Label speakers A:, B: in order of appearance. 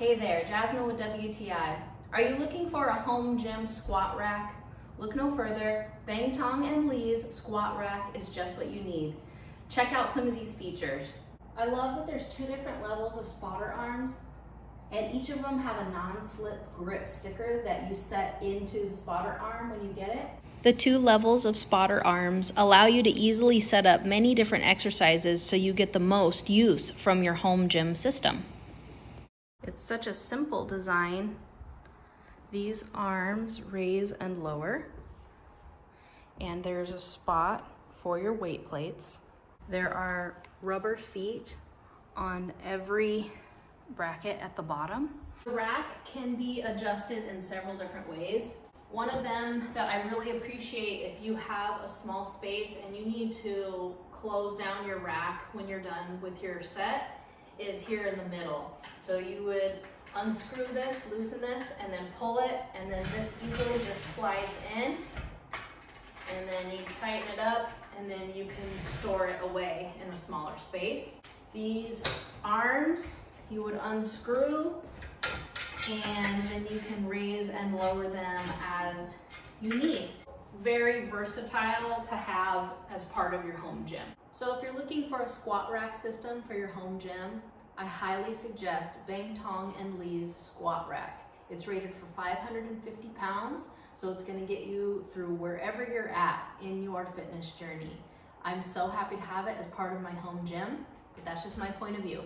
A: Hey there, Jasmine with WTI. Are you looking for a home gym squat rack? Look no further. BangTong&Li's squat rack is just what you need. Check out some of these features. I love that there's 2 different levels of spotter arms, and each of them have a non-slip grip sticker that you set into the spotter arm when you get it. The 2 levels of spotter arms allow you to easily set up many different exercises so you get the most use from your home gym system. It's such a simple design. These arms raise and lower, and there's a spot for your weight plates. There are rubber feet on every bracket at the bottom. The rack can be adjusted in several different ways. One of them that I really appreciate if you have a small space and you need to close down your rack when you're done with your set is here in the middle. So you would unscrew this, loosen this, and then pull it, and then this easily just slides in, and then you tighten it up, and then you can store it away in a smaller space. These arms you would unscrew, and then you can raise and lower them as you need. Very versatile to have as part of your home gym. So if you're looking for a squat rack system for your home gym, I highly suggest BangTong&Li's squat rack. It's rated for 550 pounds, so it's gonna get you through wherever you're at in your fitness journey. I'm so happy to have it as part of my home gym, but that's just my point of view.